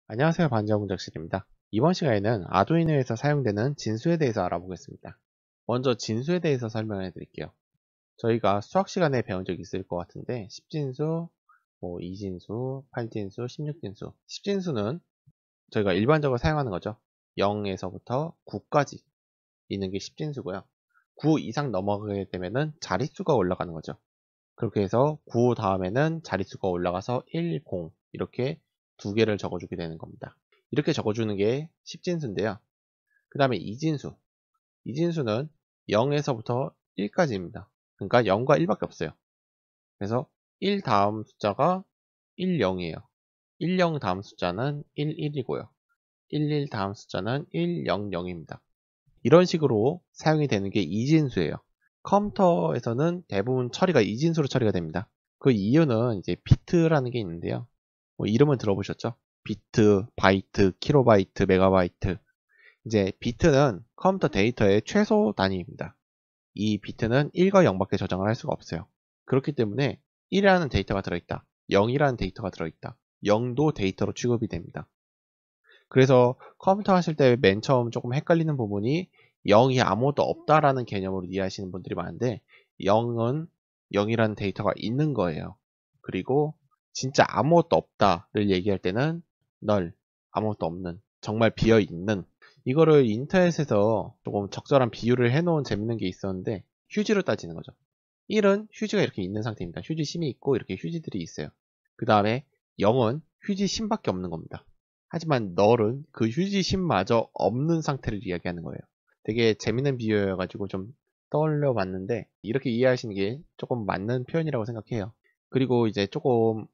안녕하세요. 반지하공작실입니다. 이번 시간에는 아두이노에서 사용되는 진수에 대해서 알아보겠습니다. 먼저 진수에 대해서 설명해 드릴게요. 저희가 수학 시간에 배운 적이 있을 것 같은데 10진수, 2진수, 8진수, 16진수 10진수는 저희가 일반적으로 사용하는 거죠. 0에서부터 9까지 있는 게 10진수고요. 9 이상 넘어가게 되면은 자릿수가 올라가는 거죠. 그렇게 해서 9 다음에는 자릿수가 올라가서 1, 0 이렇게 두 개를 적어주게 되는 겁니다. 이렇게 적어주는 게 10진수인데요. 그 다음에 이진수. 이진수는 0에서부터 1까지입니다. 그러니까 0과 1밖에 없어요. 그래서 1 다음 숫자가 1, 0이에요. 1, 0 다음 숫자는 1, 1이고요. 1, 1 다음 숫자는 1, 0, 0입니다. 이런 식으로 사용이 되는 게 이진수예요. 컴퓨터에서는 대부분 처리가 이진수로 처리가 됩니다. 그 이유는 이제 비트라는 게 있는데요. 이름은 들어보셨죠? 비트, 바이트, 킬로바이트, 메가바이트. 이제 비트는 컴퓨터 데이터의 최소 단위입니다. 이 비트는 1과 0밖에 저장을 할 수가 없어요. 그렇기 때문에 1이라는 데이터가 들어있다. 0이라는 데이터가 들어있다. 0도 데이터로 취급이 됩니다. 그래서 컴퓨터 하실 때 맨 처음 조금 헷갈리는 부분이 0이 아무것도 없다라는 개념으로 이해하시는 분들이 많은데 0은 0이라는 데이터가 있는 거예요. 그리고 진짜 아무것도 없다를 얘기할 때는 null, 아무것도 없는, 정말 비어있는. 이거를 인터넷에서 조금 적절한 비유를 해놓은 재밌는 게 있었는데 휴지로 따지는 거죠. 1은 휴지가 이렇게 있는 상태입니다. 휴지 심이 있고 이렇게 휴지들이 있어요. 그 다음에 0은 휴지 심밖에 없는 겁니다. 하지만 널은 그 휴지 심마저 없는 상태를 이야기하는 거예요. 되게 재밌는 비유여가지고 좀 떠올려 봤는데 이렇게 이해하시는 게 조금 맞는 표현이라고 생각해요. 그리고 이제 조금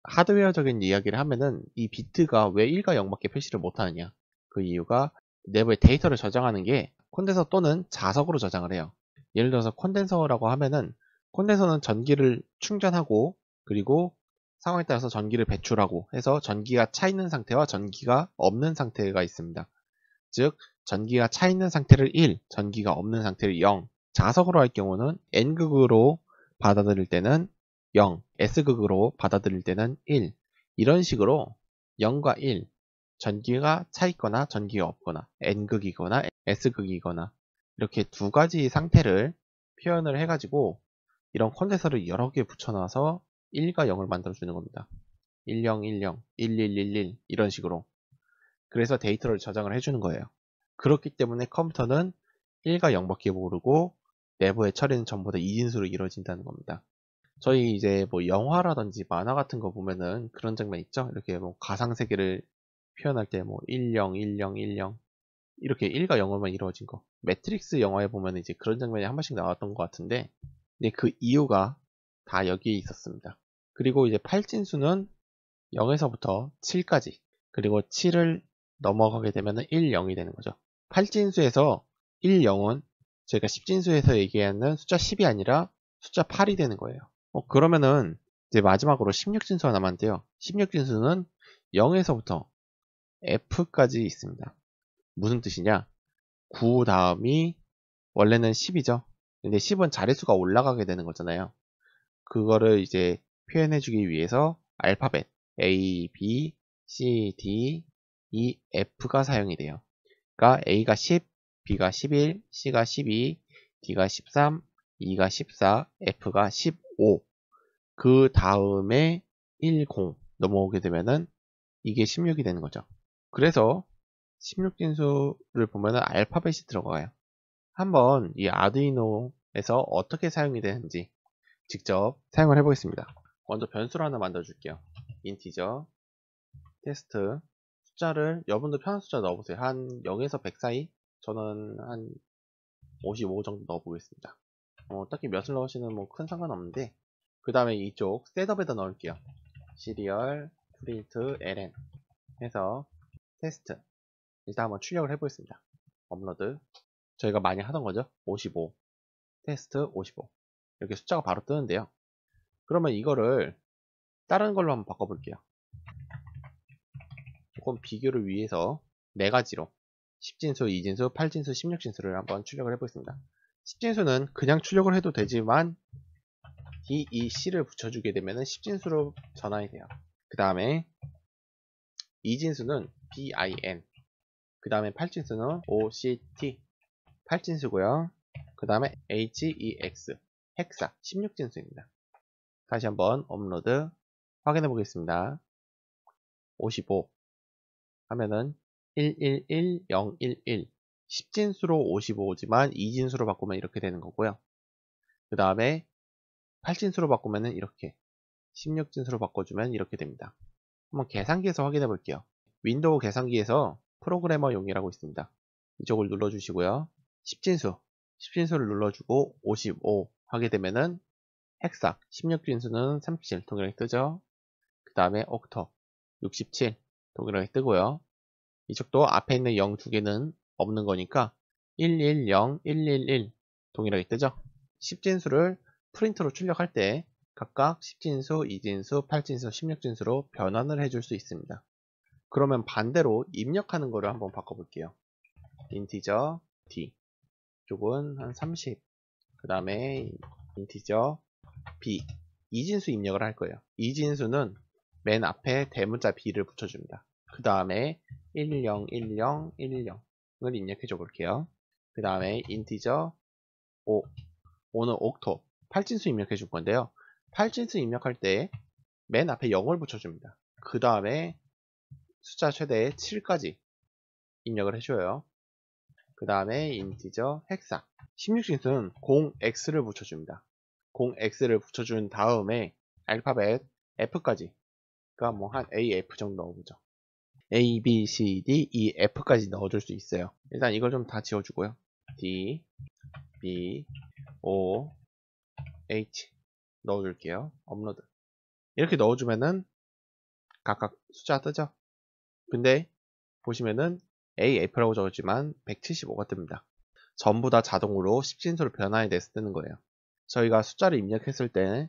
하드웨어적인 이야기를 하면은 이 비트가 왜 1과 0밖에 표시를 못하느냐. 그 이유가 내부에 데이터를 저장하는 게 콘덴서 또는 자석으로 저장을 해요. 예를 들어서 콘덴서라고 하면은 콘덴서는 전기를 충전하고 그리고 상황에 따라서 전기를 배출하고 해서 전기가 차 있는 상태와 전기가 없는 상태가 있습니다. 즉 전기가 차 있는 상태를 1, 전기가 없는 상태를 0. 자석으로 할 경우는 N극으로 받아들일 때는 0, S극으로 받아들일 때는 1. 이런 식으로 0과 1, 전기가 차 있거나 전기가 없거나 N극이거나 S극이거나 이렇게 두 가지 상태를 표현을 해가지고 이런 콘덴서를 여러 개 붙여놔서 1과 0을 만들어주는 겁니다. 10, 10, 1111 이런 식으로. 그래서 데이터를 저장을 해주는 거예요. 그렇기 때문에 컴퓨터는 1과 0밖에 모르고 내부의 처리는 전부 다 이진수로 이루어진다는 겁니다. 저희 이제 뭐 영화라든지 만화 같은 거 보면은 그런 장면 있죠? 이렇게 뭐 가상세계를 표현할 때 뭐 10, 10, 10 이렇게 1과 0으로만 이루어진 거. 매트릭스 영화에 보면 이제 그런 장면이 한 번씩 나왔던 것 같은데 근데 그 이유가 다 여기에 있었습니다. 그리고 이제 8진수는 0에서부터 7까지 그리고 7을 넘어가게 되면 1, 0이 되는 거죠. 8진수에서 1, 0은 저희가 10진수에서 얘기하는 숫자 10이 아니라 숫자 8이 되는 거예요. 그러면은 이제 마지막으로 16진수가 남았는데요. 16진수는 0에서부터 F까지 있습니다. 무슨 뜻이냐? 9 다음이 원래는 10이죠. 근데 10은 자릿수가 올라가게 되는 거잖아요. 그거를 이제 표현해주기 위해서 알파벳 A, B, C, D, E, F가 사용이 돼요. 그러니까 A가 10, B가 11, C가 12, D가 13, E가 14, F가 15. 그 다음에 10 넘어오게 되면은 이게 16이 되는 거죠. 그래서 16진수를 보면은 알파벳이 들어가요. 한번 이 아두이노에서 어떻게 사용이 되는지 직접 사용을 해보겠습니다. 먼저 변수를 하나 만들어 줄게요. 인티저 테스트 숫자를 여러분도 편한 숫자 넣어보세요. 한 0에서 100 사이? 저는 한 55 정도 넣어보겠습니다. 딱히 몇을 넣으시는 뭐 큰 상관없는데 그 다음에 이쪽 셋업에다 넣을게요. 시리얼 프린트 ln 해서 테스트 일단 한번 출력을 해보겠습니다. 업로드 저희가 많이 하던 거죠. 55 테스트 55 이렇게 숫자가 바로 뜨는데요. 그러면 이거를 다른 걸로 한번 바꿔볼게요. 조금 비교를 위해서 네 가지로 10진수, 2진수, 8진수, 16진수를 한번 출력을 해보겠습니다. 10진수는 그냥 출력을 해도 되지만 DEC를 붙여주게 되면 10진수로 전환이 돼요. 그 다음에 이진수는 bin, 그 다음에 팔진수는 oct, 팔진수고요. 그 다음에 hex, 헥사, 16진수입니다. 다시 한번 업로드 확인해 보겠습니다. 55 하면은 111011, 10진수로 55지만 2진수로 바꾸면 이렇게 되는 거고요. 그 다음에 8진수로 바꾸면은 이렇게, 16진수로 바꿔주면 이렇게 됩니다. 한번 계산기에서 확인해 볼게요. 윈도우 계산기에서 프로그래머용이라고 있습니다. 이쪽을 눌러주시고요. 10진수를 눌러주고 55 하게 되면은 헥사, 16진수는 37 동일하게 뜨죠. 그 다음에 옥터 67 동일하게 뜨고요. 이쪽도 앞에 있는 0 두 개는 없는 거니까 110, 111 동일하게 뜨죠. 10진수를 프린트로 출력할 때 각각 10진수, 2진수, 8진수, 16진수로 변환을 해줄 수 있습니다. 그러면 반대로 입력하는 거를 한번 바꿔볼게요. 인티저 d 쪽은 한 30, 그 다음에 인티저 b, 2진수 입력을 할 거예요. 2진수는 맨 앞에 대문자 b를 붙여줍니다. 그 다음에 101010을 입력해 줘 볼게요. 그 다음에 인티저 5는 옥토, 8진수 입력해 줄 건데요. 8진수 입력할 때 맨 앞에 0을 붙여줍니다. 그 다음에 숫자 최대 7까지 입력을 해줘요. 그 다음에 인티저 헥사, 16진수는 0x를 붙여줍니다. 0x를 붙여준 다음에 알파벳 f까지, 그러니까 뭐 한 AF 정도 넣어보죠. A, B, C, D, E, F까지 넣어줄 수 있어요. 일단 이걸 좀 다 지워주고요. D, B, O, H 넣어줄게요. 업로드. 이렇게 넣어주면은 각각 숫자 뜨죠? 근데 보시면은 AF라고 적었지만 175가 뜹니다. 전부 다 자동으로 10진수로 변환이 돼서 뜨는 거예요. 저희가 숫자를 입력했을 때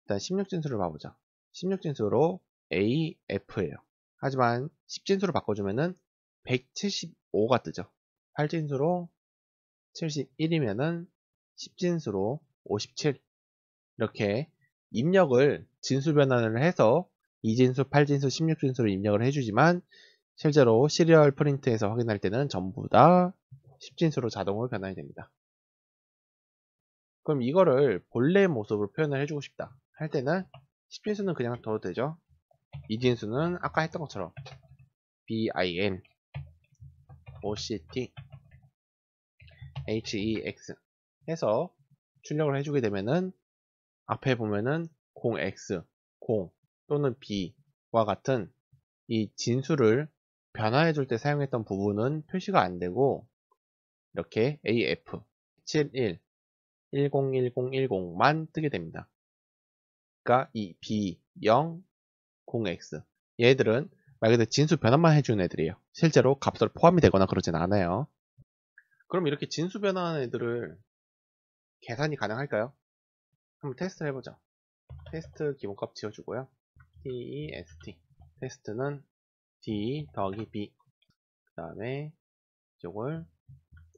일단 16진수를 봐보죠. 16진수로 AF예요. 하지만 10진수로 바꿔주면은 175가 뜨죠. 8진수로 71이면은 10진수로 57. 이렇게 입력을 진수 변환을 해서 2진수, 8진수, 16진수로 입력을 해주지만 실제로 시리얼 프린트에서 확인할 때는 전부 다 10진수로 자동으로 변환이 됩니다. 그럼 이거를 본래의 모습으로 표현을 해주고 싶다 할 때는 10진수는 그냥 둬도 되죠. 2진수는 아까 했던 것처럼 bin, oct, hex 해서 출력을 해주게 되면은 앞에 보면은 0x, 0 또는 b와 같은 이 진수를 변화해 줄 때 사용했던 부분은 표시가 안 되고 이렇게 AF 71 101010만 뜨게 됩니다. 그러니까 이 B 0 0x 얘들은 말 그대로 진수 변환만 해주는 애들이에요. 실제로 값으로 포함이 되거나 그러진 않아요. 그럼 이렇게 진수 변환한 애들을 계산이 가능할까요? 한번 테스트 해보죠. 테스트 기본값 지워주고요. test 테스트는 d 더하기 b, 그 다음에 이걸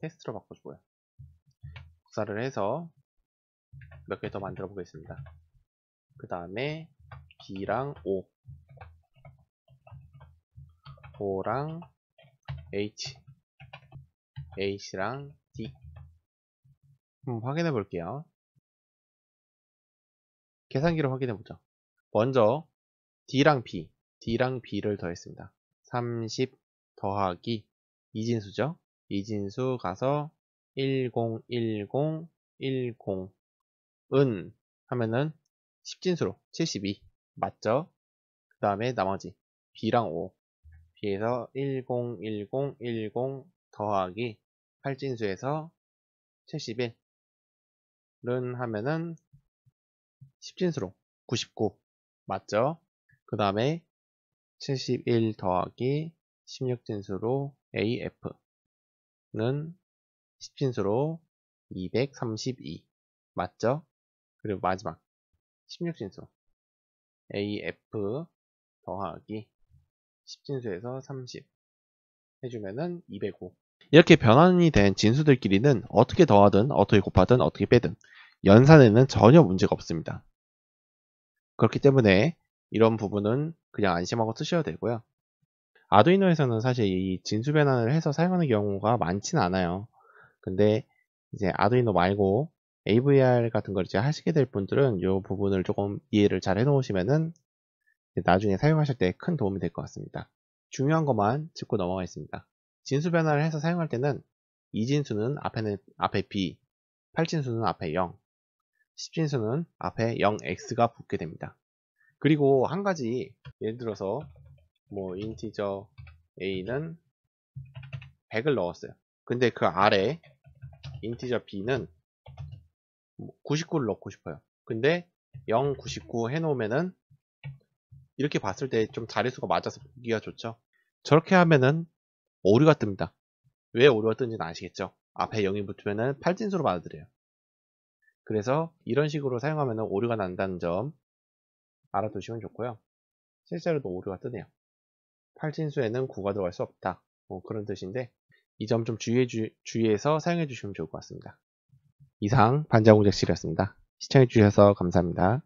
테스트로 바꿔주고요. 복사를 해서 몇 개 더 만들어 보겠습니다. 그 다음에 b랑 5랑 h, h랑 d 한번 확인해 볼게요. 계산기로 확인해 보죠. 먼저 d랑 b를 더했습니다. 30 더하기 이진수죠. 이진수 가서 101010은 하면은 10진수로 72 맞죠? 그 다음에 나머지 b랑 5, b에서 101010 더하기 8진수에서 71은 하면은 10진수로 99 맞죠? 그 다음에 71 더하기 16진수로 AF는 10진수로 232 맞죠? 그리고 마지막 16진수 AF 더하기 10진수에서 30 해주면은 205. 이렇게 변환이 된 진수들끼리는 어떻게 더하든 어떻게 곱하든 어떻게 빼든 연산에는 전혀 문제가 없습니다. 그렇기 때문에 이런 부분은 그냥 안심하고 쓰셔도 되고요. 아두이노에서는 사실 이 진수 변환을 해서 사용하는 경우가 많진 않아요. 근데 이제 아두이노 말고 AVR 같은 걸 이제 하시게 될 분들은 이 부분을 조금 이해를 잘 해놓으시면은 나중에 사용하실 때 큰 도움이 될 것 같습니다. 중요한 것만 짚고 넘어가겠습니다. 진수 변환을 해서 사용할 때는 이진수는 앞에 B, 8진수는 앞에 0, 10진수는 앞에 0x가 붙게 됩니다. 그리고 한 가지 예를 들어서 뭐 인티저 a는 100을 넣었어요. 근데 그 아래 인티저 b는 99를 넣고 싶어요. 근데 0, 99 해놓으면은 이렇게 봤을 때 좀 자릿수가 맞아서 보기가 좋죠. 저렇게 하면은 오류가 뜹니다. 왜 오류가 뜨는지는 아시겠죠? 앞에 0이 붙으면은 8진수로 받아들여요. 그래서 이런 식으로 사용하면은 오류가 난다는 점 알아두시면 좋고요. 실제로도 오류가 뜨네요. 8진수에는 9가 들어갈 수 없다. 그런 뜻인데 이 점 좀 주의해서 사용해 주시면 좋을 것 같습니다. 이상 반자공작실이었습니다. 시청해 주셔서 감사합니다.